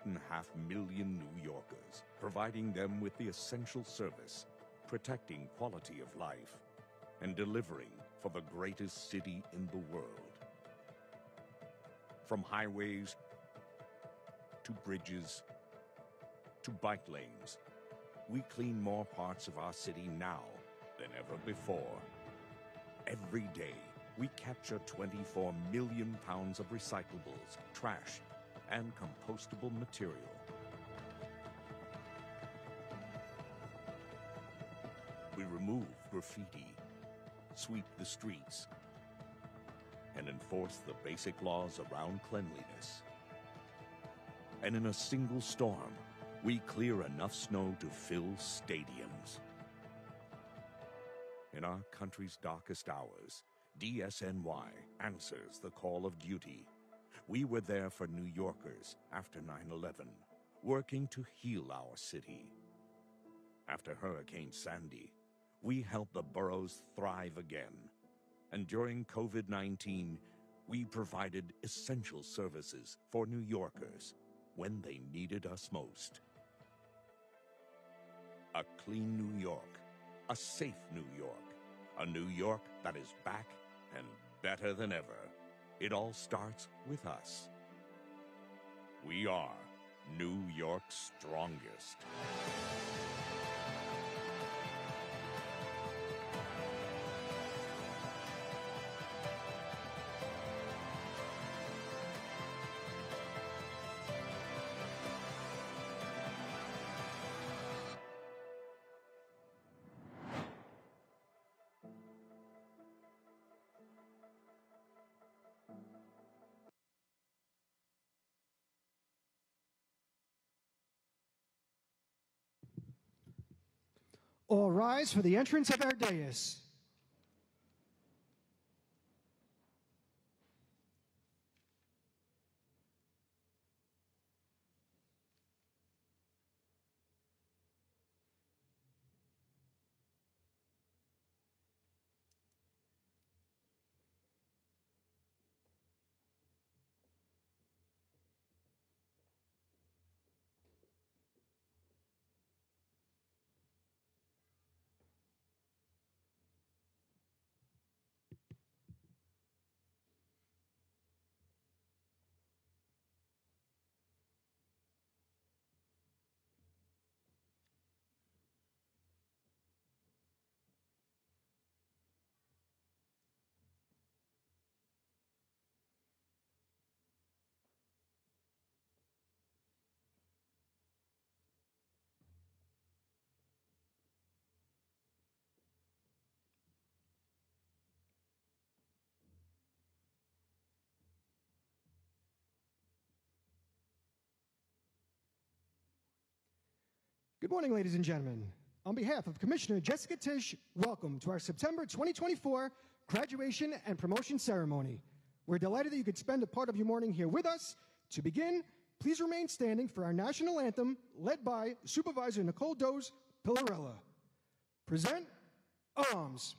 8.5 million New Yorkers, providing them with the essential service, protecting quality of life, and delivering for the greatest city in the world. From highways to bridges to bike lanes, we clean more parts of our city now than ever before. Every day, we capture 24 million pounds of recyclables, trash, and compostable material. We remove graffiti, sweep the streets, and enforce the basic laws around cleanliness. And in a single storm, we clear enough snow to fill stadiums. In our country's darkest hours, DSNY answers the call of duty. We were there for New Yorkers after 9/11, working to heal our city. After Hurricane Sandy, we helped the boroughs thrive again. And during COVID-19, we provided essential services for New Yorkers when they needed us most. A clean New York, a safe New York, a New York that is back and better than ever. It all starts with us. We are New York's strongest. All rise for the entrance of our dais. Good morning, ladies and gentlemen. On behalf of Commissioner Jessica Tisch, welcome to our September 2024 graduation and promotion ceremony. We're delighted that you could spend a part of your morning here with us. To begin, please remain standing for our national anthem, led by Supervisor Nicole Doze Pillarella. Present, arms.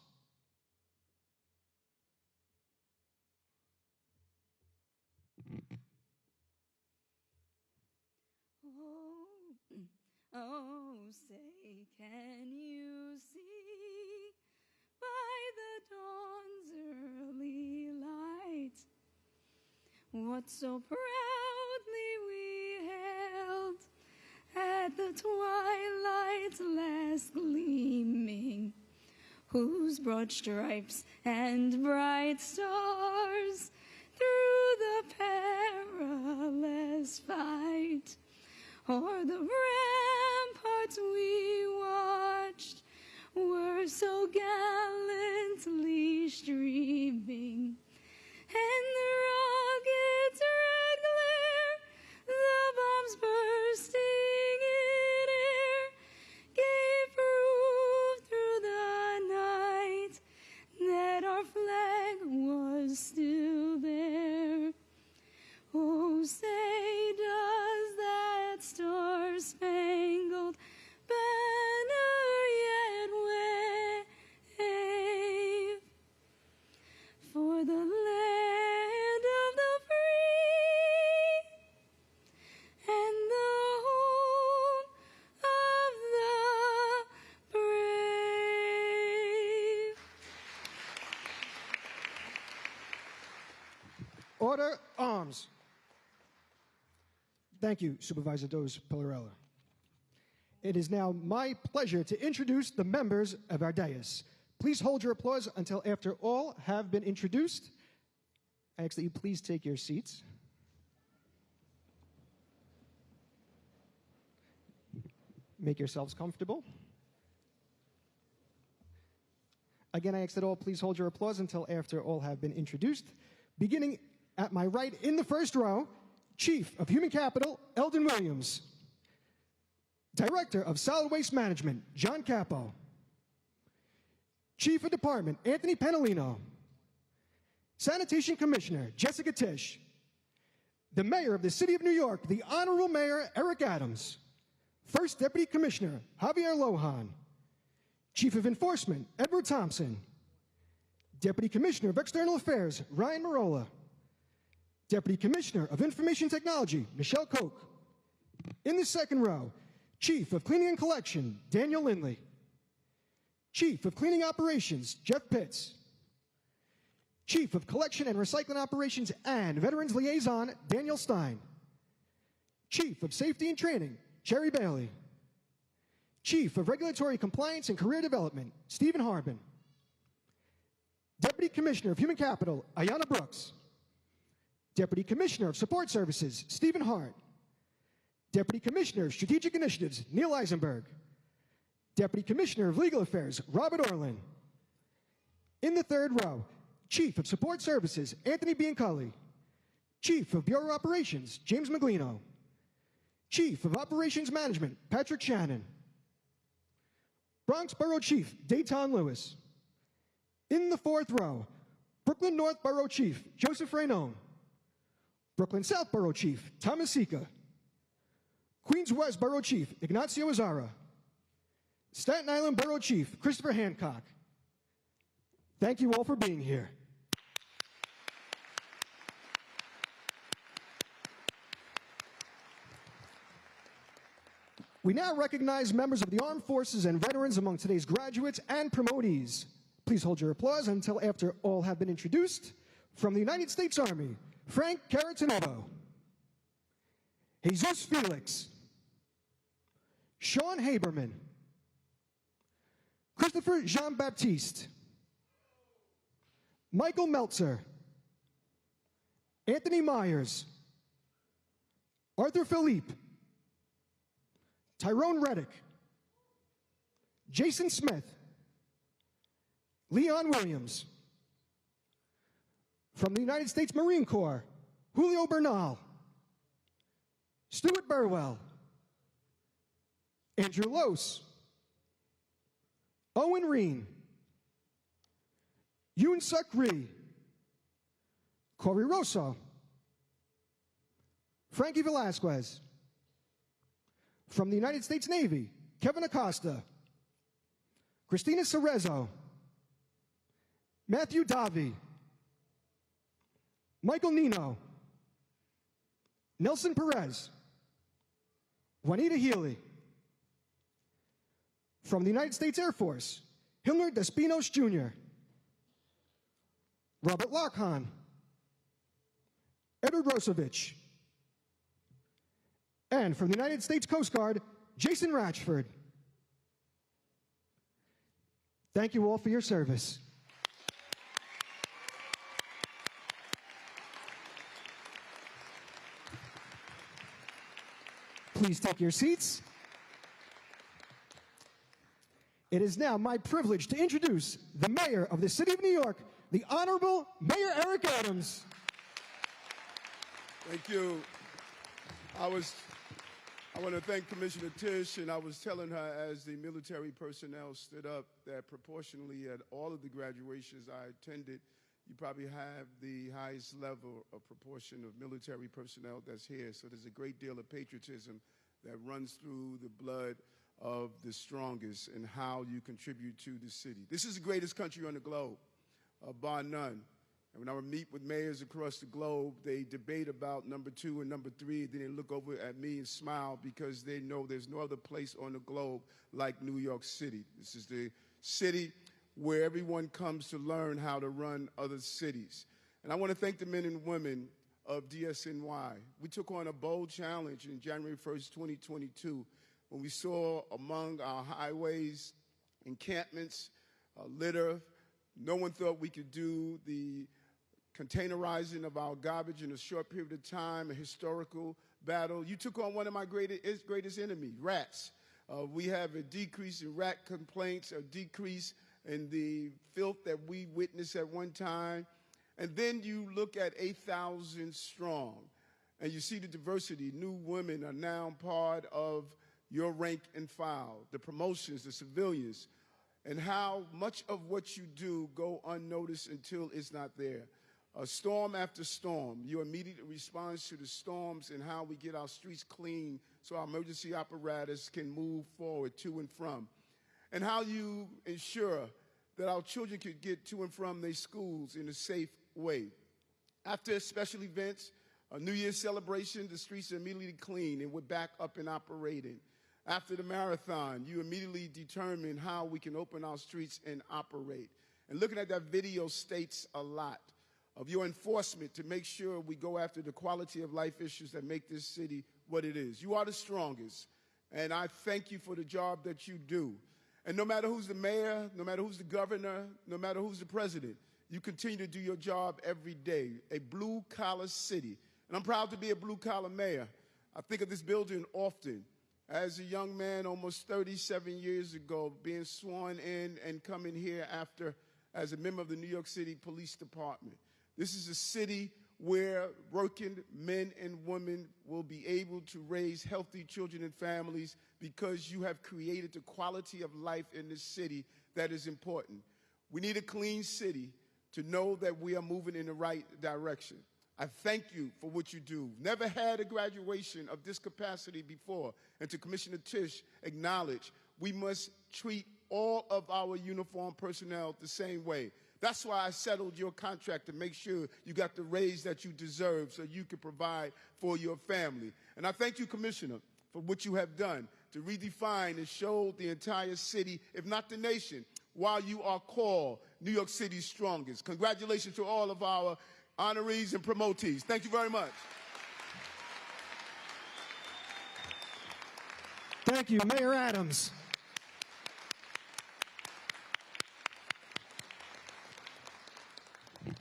Oh, say, can you see by the dawn's early light what so proudly we hailed at the twilight's last gleaming, whose broad stripes and bright stars through the perilous fight o'er the ramparts we watched were so gallantly streaming, and the rocket's red glare, the bombs bursting in air, gave proof through the night that our flag was still there. Oh, say does that star-spangled Order, arms. Thank you, Supervisor Dos Pilarella. It is now my pleasure to introduce the members of our dais. Please hold your applause until after all have been introduced. I ask that you please take your seats. Make yourselves comfortable. Again, I ask that all please hold your applause until after all have been introduced. Beginning at my right in the first row, Chief of Human Capital, Eldon Williams. Director of Solid Waste Management, John Capo. Chief of Department, Anthony Panalino. Sanitation Commissioner, Jessica Tisch. The Mayor of the City of New York, the Honorable Mayor, Eric Adams. First Deputy Commissioner, Javier Lohan. Chief of Enforcement, Edward Thompson. Deputy Commissioner of External Affairs, Ryan Marola. Deputy Commissioner of Information Technology, Michelle Koch. In the second row, Chief of Cleaning and Collection, Daniel Lindley. Chief of Cleaning Operations, Jeff Pitts. Chief of Collection and Recycling Operations and Veterans Liaison, Daniel Stein. Chief of Safety and Training, Jerry Bailey. Chief of Regulatory Compliance and Career Development, Stephen Harbin. Deputy Commissioner of Human Capital, Ayanna Brooks. Deputy Commissioner of Support Services, Stephen Hart. Deputy Commissioner of Strategic Initiatives, Neil Eisenberg. Deputy Commissioner of Legal Affairs, Robert Orlin. In the third row, Chief of Support Services, Anthony Biancalli. Chief of Bureau Operations, James Maglino. Chief of Operations Management, Patrick Shannon. Bronx Borough Chief, Dayton Lewis. In the fourth row, Brooklyn North Borough Chief, Joseph Raynone. Brooklyn South Borough Chief, Thomas Sika. Queens West Borough Chief, Ignacio Azara. Staten Island Borough Chief, Christopher Hancock. Thank you all for being here. We now recognize members of the armed forces and veterans among today's graduates and promotees. Please hold your applause until after all have been introduced. From the United States Army, Frank Caratanovo. Jesus Felix. Sean Haberman. Christopher Jean-Baptiste. Michael Meltzer. Anthony Myers. Arthur Philippe. Tyrone Reddick. Jason Smith. Leon Williams. From the United States Marine Corps, Julio Bernal. Stuart Burwell. Andrew Lose. Owen Reen. Yoon Suk Ri. Corey Rosso. Frankie Velasquez. From the United States Navy, Kevin Acosta. Christina Cerezo. Matthew Davi. Michael Nino. Nelson Perez. Juanita Healy. From the United States Air Force, Hilmer Despinos Jr. Robert Lockhan. Edward Rosevich. And from the United States Coast Guard, Jason Ratchford. Thank you all for your service. Please take your seats. It is now my privilege to introduce the Mayor of the City of New York, the Honorable Mayor Eric Adams. Thank you. I want to thank Commissioner Tisch, and I was telling her as the military personnel stood up that proportionally at all of the graduations I attended, you probably have the highest level of proportion of military personnel that's here. So there's a great deal of patriotism that runs through the blood of the strongest and how you contribute to the city. This is the greatest country on the globe, bar none. And when I meet with mayors across the globe, they debate about number 2 and number 3, then they look over at me and smile because they know there's no other place on the globe like New York City. This is the city where everyone comes to learn how to run other cities. And I want to thank the men and women of DSNY. We took on a bold challenge in January 1st, 2022, when we saw among our highways, encampments, litter. No one thought we could do the containerizing of our garbage in a short period of time, a historical battle. You took on one of my greatest enemies, rats. We have a decrease in rat complaints, a decrease in the filth that we witnessed at one time. And then you look at 8,000 strong, and you see the diversity. New women are now part of your rank and file, the promotions, the civilians, and how much of what you do go unnoticed until it's not there. Storm after storm, your immediate response to the storms and how we get our streets clean so our emergency apparatus can move forward to and from, and how you ensure that our children could get to and from their schools in a safe way. After special events, a New Year's celebration, the streets are immediately clean and we're back up and operating. After the marathon, you immediately determine how we can open our streets and operate. And looking at that video states a lot of your enforcement to make sure we go after the quality of life issues that make this city what it is. You are the strongest, and I thank you for the job that you do. And no matter who's the mayor, no matter who's the governor, no matter who's the president, you continue to do your job every day. A blue-collar city. And I'm proud to be a blue-collar mayor. I think of this building often. As a young man, almost 37 years ago, being sworn in and coming here after as a member of the New York City Police Department. This is a city where working men and women will be able to raise healthy children and families because you have created the quality of life in this city that is important. We need a clean city to know that we are moving in the right direction. I thank you for what you do. Never had a graduation of this capacity before. And to Commissioner Tisch, acknowledge we must treat all of our uniformed personnel the same way. That's why I settled your contract to make sure you got the raise that you deserve so you can provide for your family. And I thank you, Commissioner, for what you have done to redefine and show the entire city, if not the nation, why you are called New York City's strongest. Congratulations to all of our honorees and promotees. Thank you very much. Thank you, Mayor Adams.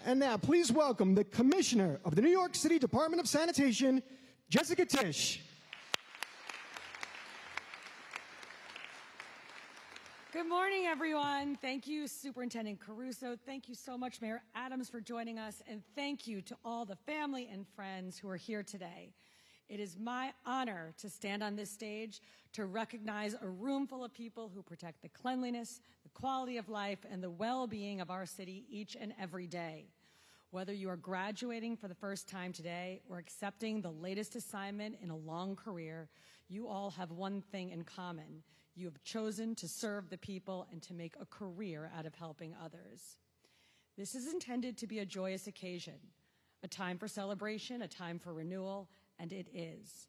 And now, please welcome the Commissioner of the New York City Department of Sanitation, Jessica Tisch. Good morning, everyone. Thank you, Superintendent Caruso. Thank you so much, Mayor Adams, for joining us. And thank you to all the family and friends who are here today. It is my honor to stand on this stage to recognize a room full of people who protect the cleanliness, the quality of life, and the well-being of our city each and every day. Whether you are graduating for the first time today or accepting the latest assignment in a long career, you all have one thing in common. You have chosen to serve the people and to make a career out of helping others. This is intended to be a joyous occasion, a time for celebration, a time for renewal, and it is.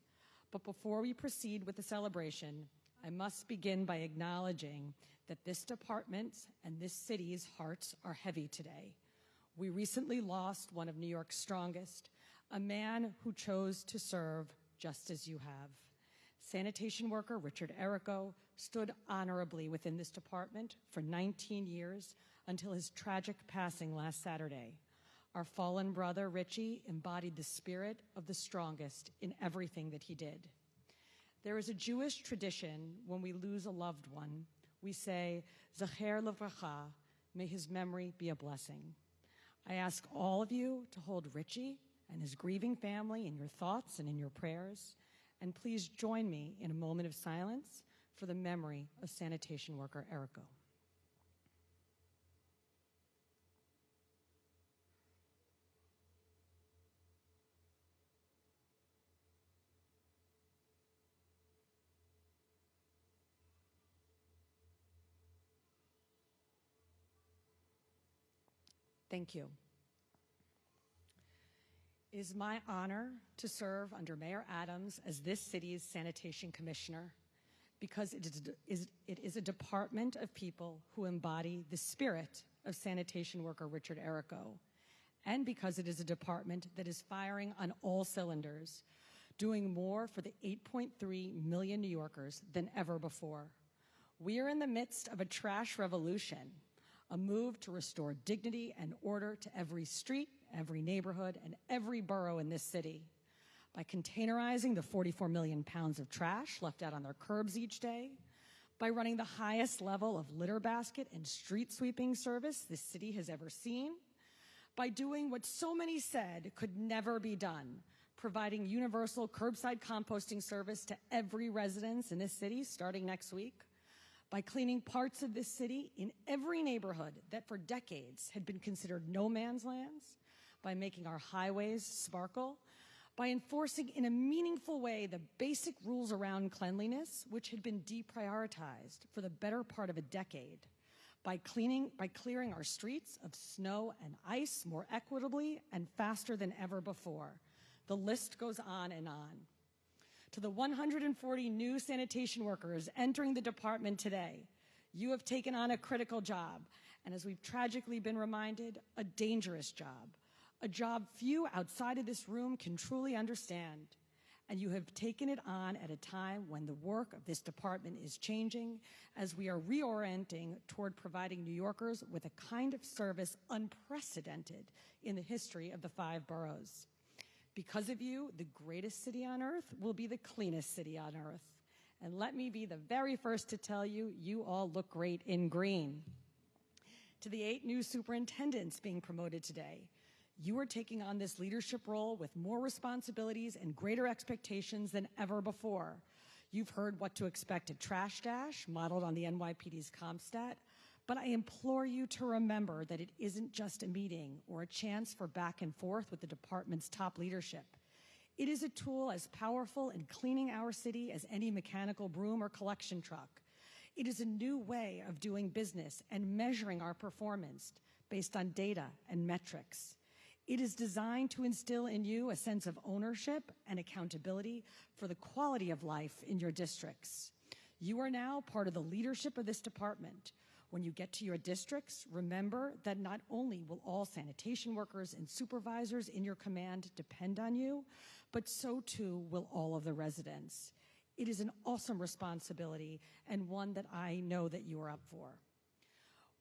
But before we proceed with the celebration, I must begin by acknowledging that this department's and this city's hearts are heavy today. We recently lost one of New York's strongest, a man who chose to serve just as you have. Sanitation worker Richard Errico stood honorably within this department for 19 years until his tragic passing last Saturday. Our fallen brother, Richie, embodied the spirit of the strongest in everything that he did. There is a Jewish tradition when we lose a loved one, we say, Zacher Levracha, may his memory be a blessing. I ask all of you to hold Richie and his grieving family in your thoughts and in your prayers, and please join me in a moment of silence for the memory of sanitation worker Errico. Thank you. It is my honor to serve under Mayor Adams as this city's sanitation commissioner because it is a department of people who embody the spirit of sanitation worker Richard Errico and because it is a department that is firing on all cylinders, doing more for the 8.3 million New Yorkers than ever before. We are in the midst of a trash revolution, a move to restore dignity and order to every street, every neighborhood, and every borough in this city. By containerizing the 44 million pounds of trash left out on their curbs each day, by running the highest level of litter basket and street sweeping service this city has ever seen, by doing what so many said could never be done, providing universal curbside composting service to every residence in this city starting next week, by cleaning parts of this city in every neighborhood that for decades had been considered no man's lands, by making our highways sparkle, by enforcing in a meaningful way the basic rules around cleanliness, which had been deprioritized for the better part of a decade, by clearing our streets of snow and ice more equitably and faster than ever before. The list goes on and on. To the 140 new sanitation workers entering the department today, you have taken on a critical job, and as we've tragically been reminded, a dangerous job. A job few outside of this room can truly understand, and you have taken it on at a time when the work of this department is changing as we are reorienting toward providing New Yorkers with a kind of service unprecedented in the history of the 5 boroughs. Because of you, the greatest city on earth will be the cleanest city on earth. And let me be the very first to tell you, you all look great in green. To the 8 new superintendents being promoted today, you are taking on this leadership role with more responsibilities and greater expectations than ever before. You've heard what to expect at Trash Dash, modeled on the NYPD's CompStat, but I implore you to remember that it isn't just a meeting or a chance for back and forth with the department's top leadership. It is a tool as powerful in cleaning our city as any mechanical broom or collection truck. It is a new way of doing business and measuring our performance based on data and metrics. It is designed to instill in you a sense of ownership and accountability for the quality of life in your districts. You are now part of the leadership of this department. When you get to your districts, remember that not only will all sanitation workers and supervisors in your command depend on you, but so too will all of the residents. It is an awesome responsibility and one that I know that you are up for.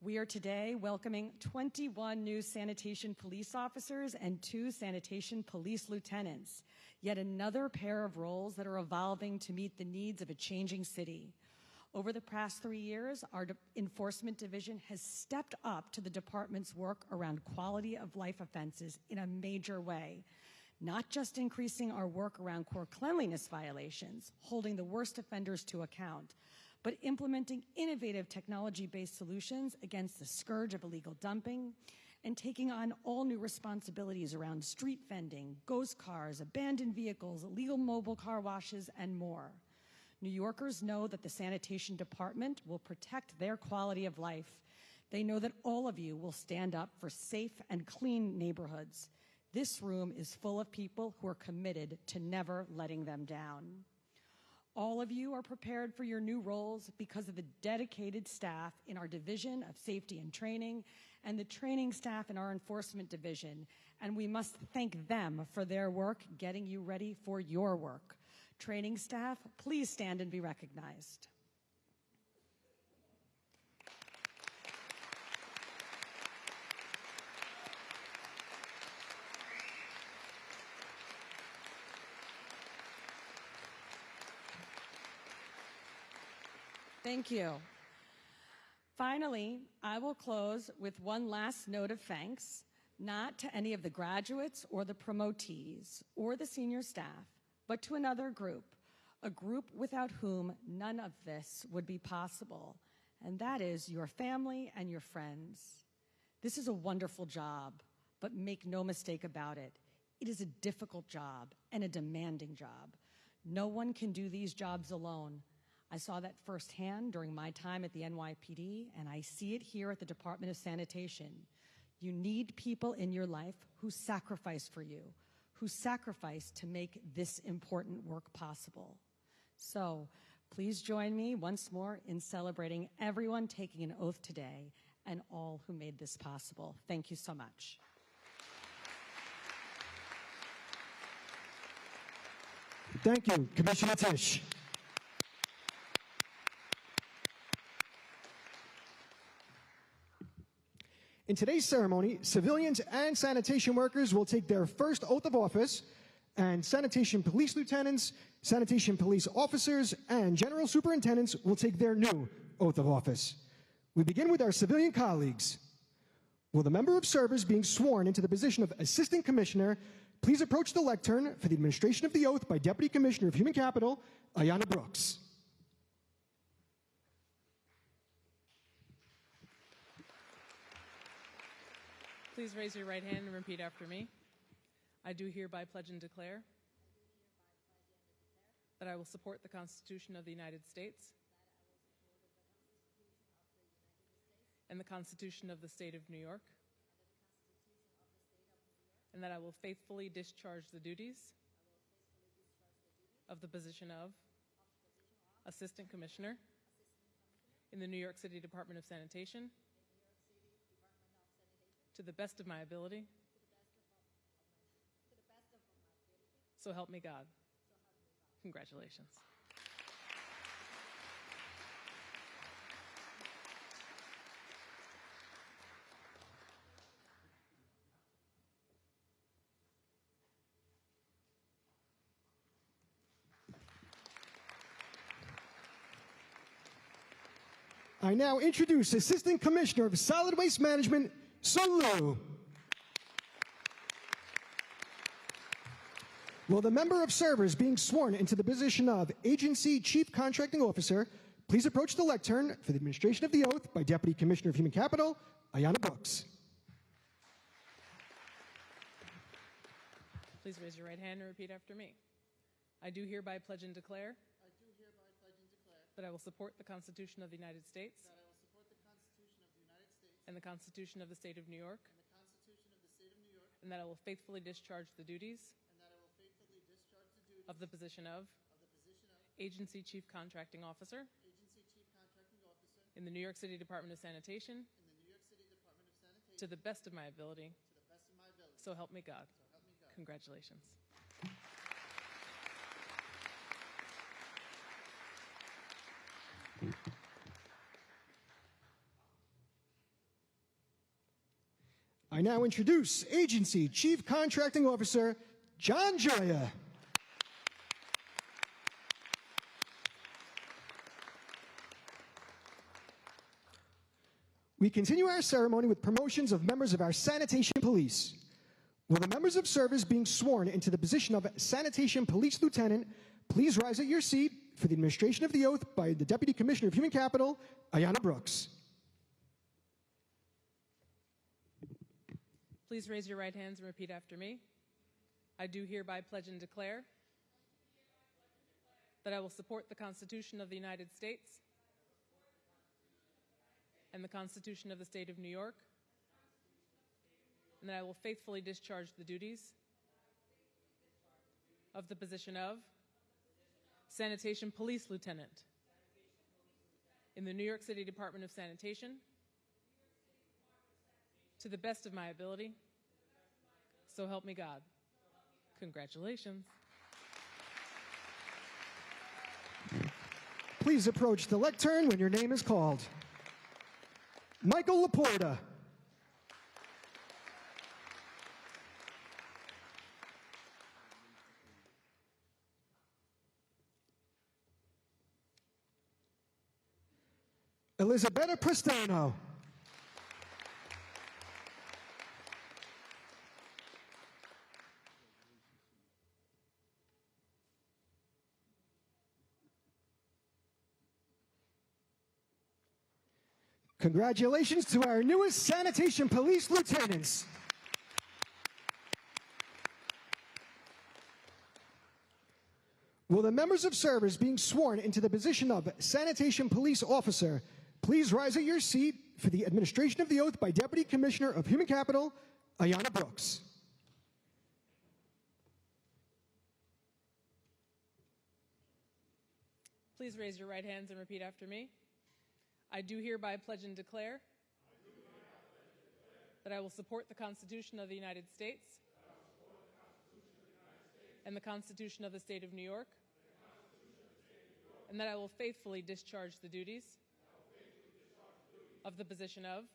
We are today welcoming 21 new sanitation police officers and 2 sanitation police lieutenants, yet another pair of roles that are evolving to meet the needs of a changing city. Over the past 3 years, our enforcement division has stepped up to the department's work around quality of life offenses in a major way, not just increasing our work around core cleanliness violations, holding the worst offenders to account, but implementing innovative technology-based solutions against the scourge of illegal dumping and taking on all new responsibilities around street vending, ghost cars, abandoned vehicles, illegal mobile car washes, and more. New Yorkers know that the sanitation department will protect their quality of life. They know that all of you will stand up for safe and clean neighborhoods. This room is full of people who are committed to never letting them down. All of you are prepared for your new roles because of the dedicated staff in our Division of Safety and Training and the training staff in our Enforcement Division, and we must thank them for their work getting you ready for your work. Training staff, please stand and be recognized. Thank you. Finally, I will close with one last note of thanks, not to any of the graduates or the promotees or the senior staff, but to another group, a group without whom none of this would be possible, and that is your family and your friends. This is a wonderful job, but make no mistake about it. It is a difficult job and a demanding job. No one can do these jobs alone. I saw that firsthand during my time at the NYPD, and I see it here at the Department of Sanitation. You need people in your life who sacrifice for you, who sacrifice to make this important work possible. So please join me once more in celebrating everyone taking an oath today and all who made this possible. Thank you so much. Thank you, Commissioner Tisch. In today's ceremony, civilians and sanitation workers will take their first oath of office, and sanitation police lieutenants, sanitation police officers, and general superintendents will take their new oath of office. We begin with our civilian colleagues. Will the member of service being sworn into the position of Assistant Commissioner please approach the lectern for the administration of the oath by Deputy Commissioner of Human Capital, Ayanna Brooks. Please raise your right hand and repeat after me. I do hereby pledge and declare that I will support the Constitution of the United States and the Constitution of the State of New York, and that I will faithfully discharge the duties of the position of Assistant Commissioner in the New York City Department of Sanitation to the best of my ability. So help me God. Congratulations. I now introduce Assistant Commissioner of Solid Waste Management, Sun Lu. Will the member of servers being sworn into the position of Agency Chief Contracting Officer please approach the lectern for the administration of the oath by Deputy Commissioner of Human Capital, Ayanna Brooks. Please raise your right hand and repeat after me. I do hereby pledge and declare that I will support the Constitution of the United States and the Constitution of the State of New York, and that I will faithfully discharge the duties of the position of Agency Chief Contracting Officer in the New York City Department of Sanitation to the best of my ability. So help me God. Congratulations. I now introduce Agency Chief Contracting Officer, John Joya. We continue our ceremony with promotions of members of our sanitation police. Will the members of service being sworn into the position of Sanitation Police Lieutenant please rise at your seat for the administration of the oath by the Deputy Commissioner of Human Capital, Ayanna Brooks. Please raise your right hands and repeat after me. I do hereby pledge and declare that I will support the Constitution of the United States and the Constitution of the State of New York, and that I will faithfully discharge the duties of the position of Sanitation Police Lieutenant in the New York City Department of Sanitation to the best of my ability. So help me God. Congratulations. Please approach the lectern when your name is called. Michael Laporta. Elizabetta Prestano. Congratulations to our newest sanitation police lieutenants. Will the members of service being sworn into the position of sanitation police officer please rise at your seat for the administration of the oath by Deputy Commissioner of Human Capital, Ayanna Brooks. Please raise your right hands and repeat after me. I do hereby pledge and declare that I will support the Constitution of the United States and the Constitution of the State of New York, and that I will faithfully discharge the duties of the position of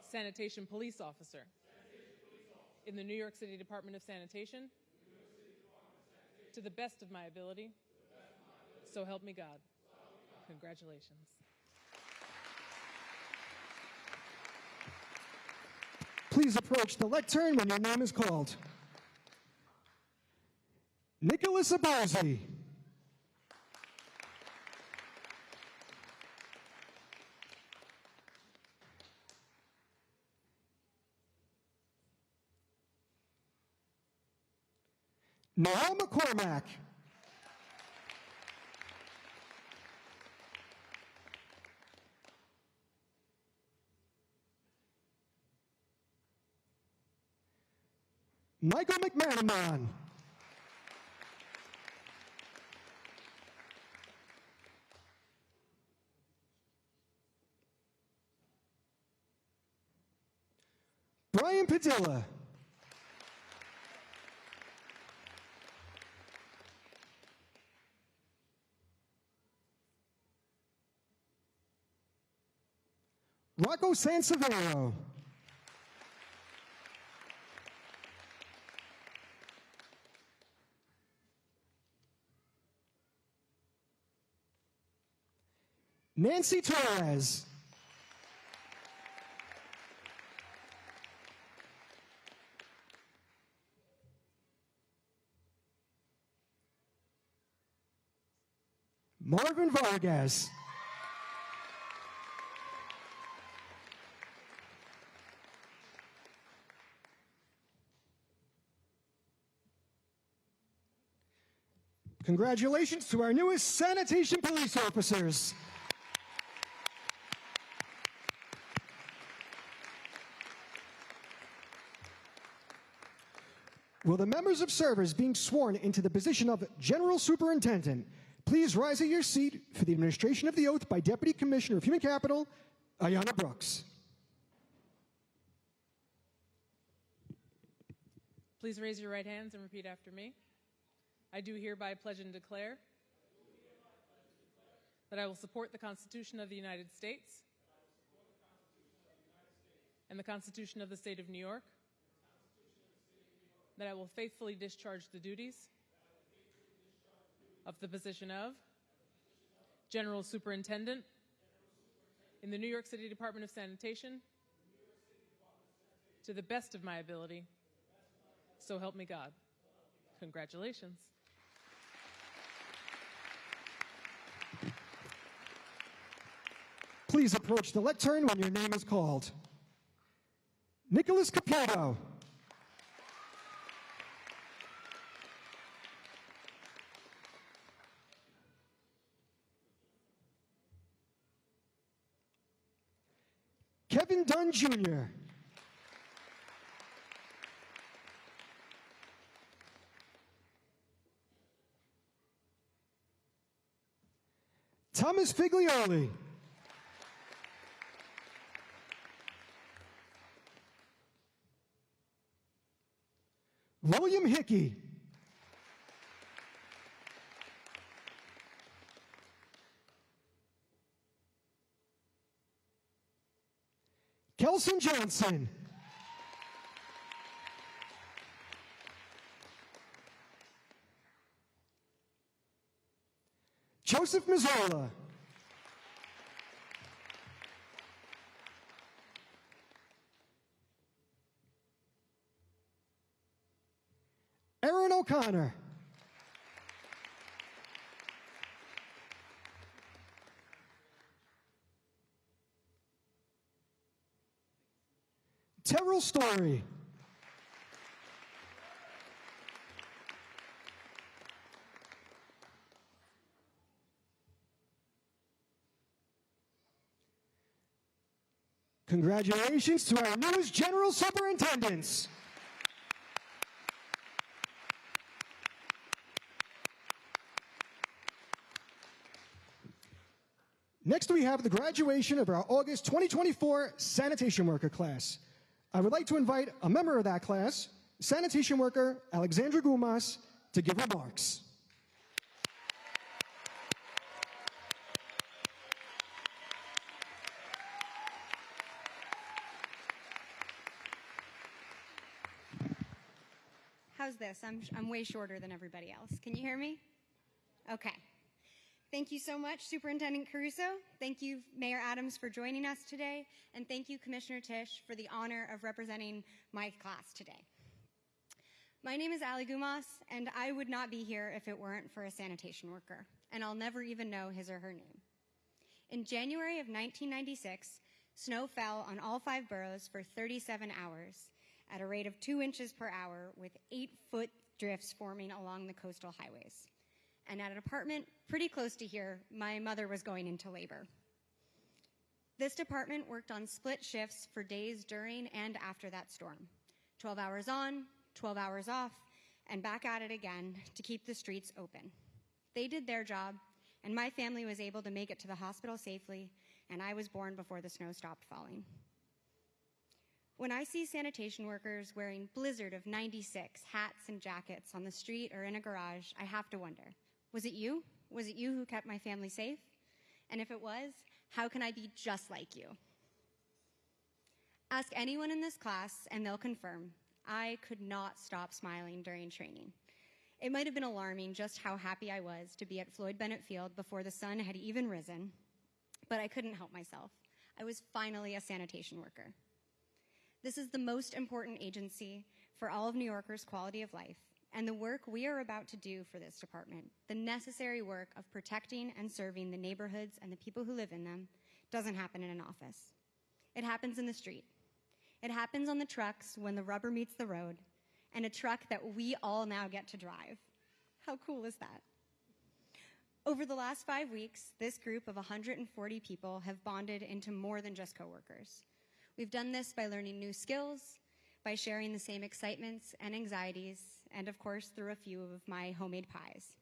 Sanitation Police Officer in the New York City Department of Sanitation to the best of my ability. So help me God. Congratulations. Please approach the lectern when your name is called. Nicholas Abarzi. Noel McCormack. Michael McManaman. Brian Padilla. Rocco Sansevero. Nancy Torres. Marvin Vargas. Congratulations to our newest sanitation police officers. Will the members of service being sworn into the position of General Superintendent please rise at your seat for the administration of the oath by Deputy Commissioner of Human Capital, Ayanna Brooks. Please raise your right hands and repeat after me. I do hereby pledge and declare that I will support the Constitution of the United States and the Constitution of the State of New York, that I will faithfully discharge the duties of the position of General Superintendent in the New York City Department of Sanitation to the best of my ability. So help me God. Congratulations. Please approach the lectern when your name is called. Nicholas Caputo. Kevin Dunn Jr. Thomas Figlioli. William Hickey. Kelson Johnson. Joseph Mazzola. Aaron O'Connor. Terrell Story. Congratulations to our newest General Superintendents. Next, we have the graduation of our August 2024 sanitation worker class. I would like to invite a member of that class, sanitation worker Alexandra Gumas, to give remarks. How's this? I'm way shorter than everybody else. Can you hear me? Okay. Thank you so much, Superintendent Caruso. Thank you, Mayor Adams, for joining us today. And thank you, Commissioner Tisch, for the honor of representing my class today. My name is Ali Gumas, and I would not be here if it weren't for a sanitation worker, and I'll never even know his or her name. In January of 1996, snow fell on all 5 boroughs for 37 hours at a rate of 2 inches per hour, with 8-foot drifts forming along the coastal highways. And at an apartment pretty close to here, my mother was going into labor. This department worked on split shifts for days during and after that storm. 12 hours on, 12 hours off, and back at it again to keep the streets open. They did their job, and my family was able to make it to the hospital safely, and I was born before the snow stopped falling. When I see sanitation workers wearing blizzard of 96 hats and jackets on the street or in a garage, I have to wonder, was it you? Was it you who kept my family safe? And if it was, how can I be just like you? Ask anyone in this class and they'll confirm, I could not stop smiling during training. It might have been alarming just how happy I was to be at Floyd Bennett Field before the sun had even risen, but I couldn't help myself. I was finally a sanitation worker. This is the most important agency for all of New Yorkers' quality of life, and the work we are about to do for this department, the necessary work of protecting and serving the neighborhoods and the people who live in them, doesn't happen in an office. It happens in the street. It happens on the trucks when the rubber meets the road, and a truck that we all now get to drive. How cool is that? Over the last 5 weeks, this group of 140 people have bonded into more than just coworkers. We've done this by learning new skills, by sharing the same excitements and anxieties, and of course, through a few of my homemade pies.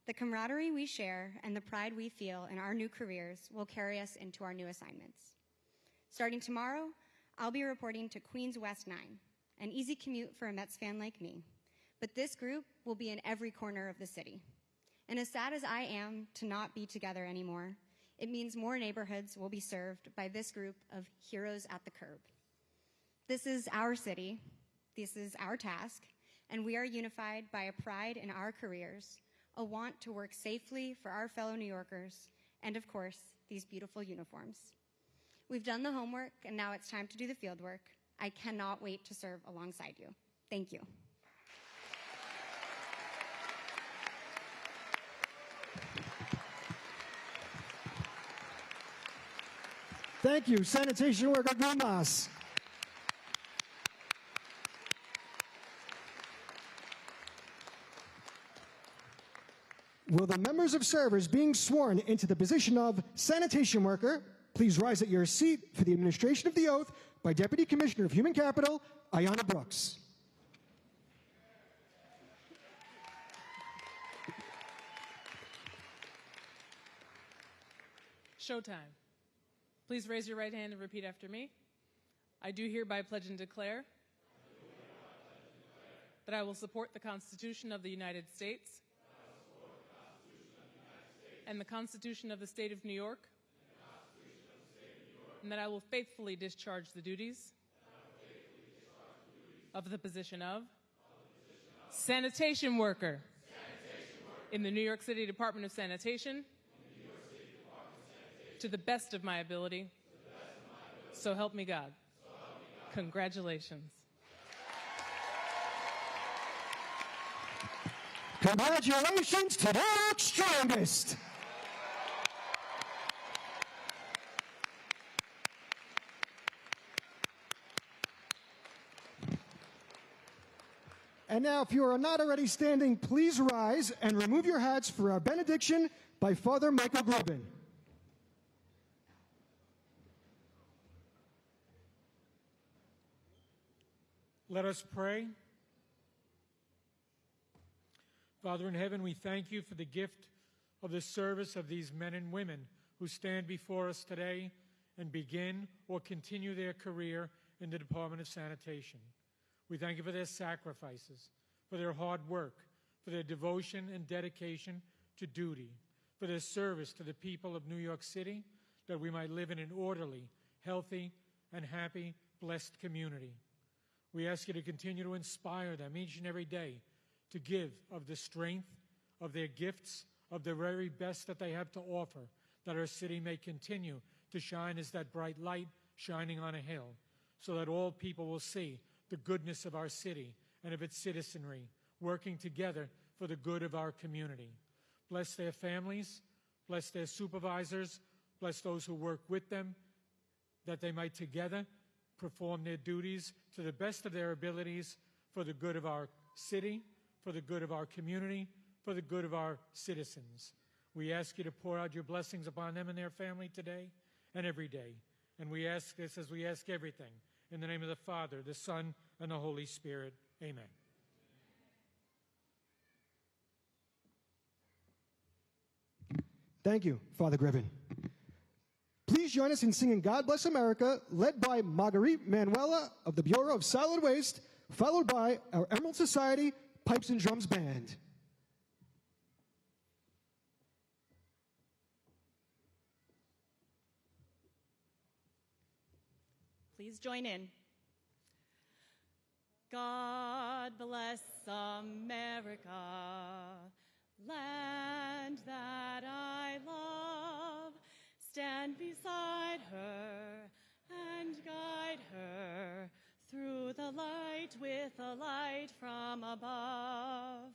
The camaraderie we share and the pride we feel in our new careers will carry us into our new assignments. Starting tomorrow, I'll be reporting to Queens West 9, an easy commute for a Mets fan like me. But this group will be in every corner of the city. And as sad as I am to not be together anymore, it means more neighborhoods will be served by this group of heroes at the curb. This is our city, this is our task, and we are unified by a pride in our careers, a want to work safely for our fellow New Yorkers, and of course, these beautiful uniforms. We've done the homework, and now it's time to do the field work. I cannot wait to serve alongside you. Thank you. Thank you, Sanitation Worker Gumas. Will the members of servers being sworn into the position of sanitation worker please rise at your seat for the administration of the oath by Deputy Commissioner of Human Capital, Ayanna Brooks. Showtime. Please raise your right hand and repeat after me. I do hereby pledge and declare that I will support the Constitution of the United States and the Constitution of the State of New York, and that I will faithfully discharge the duties of the position of sanitation worker in the New York City Department of Sanitation to the best of my ability. So help me God. Congratulations. Congratulations to the strongest. And now, if you are not already standing, please rise and remove your hats for our benediction by Father Michael Grubin. Let us pray. Father in heaven, we thank you for the gift of the service of these men and women who stand before us today and begin or continue their career in the Department of Sanitation. We thank you for their sacrifices, for their hard work, for for their devotion and dedication to duty, for their service to the people of New York City, that we might live in an orderly, healthy, and happy, blessed community. We ask you to continue to inspire them each and every day to give of the strength, of their gifts, of the very best that they have to offer, that our city may continue to shine as that bright light shining on a hill, so that all people will see the goodness of our city and of its citizenry, working together for the good of our community. Bless their families, bless their supervisors, bless those who work with them, that they might together perform their duties to the best of their abilities for the good of our city, for the good of our community, for the good of our citizens. We ask you to pour out your blessings upon them and their family today and every day. And we ask this as we ask everything, in the name of the Father, the Son, and the Holy Spirit. Amen. Thank you, Father Griffin. Please join us in singing God Bless America, led by Marguerite Manuela of the Bureau of Solid Waste, followed by our Emerald Society Pipes and Drums Band. Please join in. God bless America, land that I love. Stand beside her and guide her through the light with a light from above.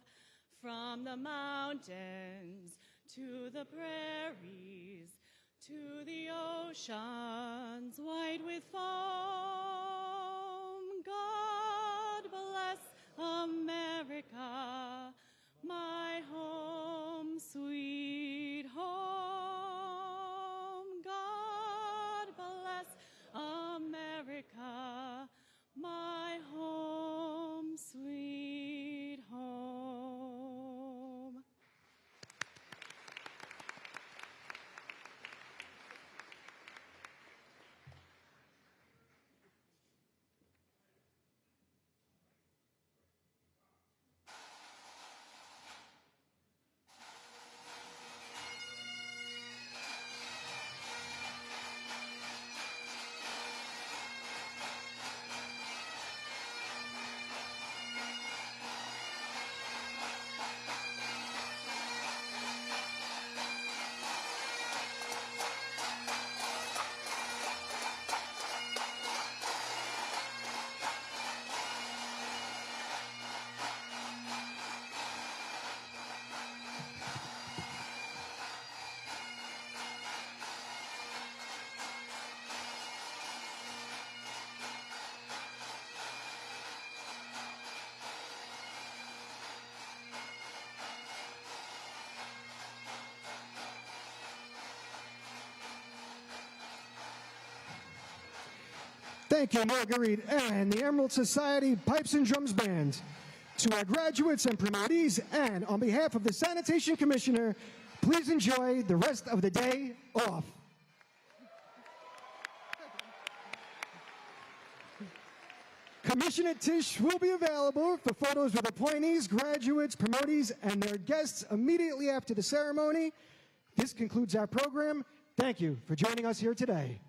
From the mountains to the prairies, to the oceans white with foam. God bless America, my home, sweet home. God bless America, my home, sweet home. Thank you, Marguerite and the Emerald Society Pipes and Drums Band. To our graduates and promotees, and on behalf of the Sanitation Commissioner, please enjoy the rest of the day off. Commissioner Tisch will be available for photos with appointees, graduates, promotees, and their guests immediately after the ceremony. This concludes our program. Thank you for joining us here today.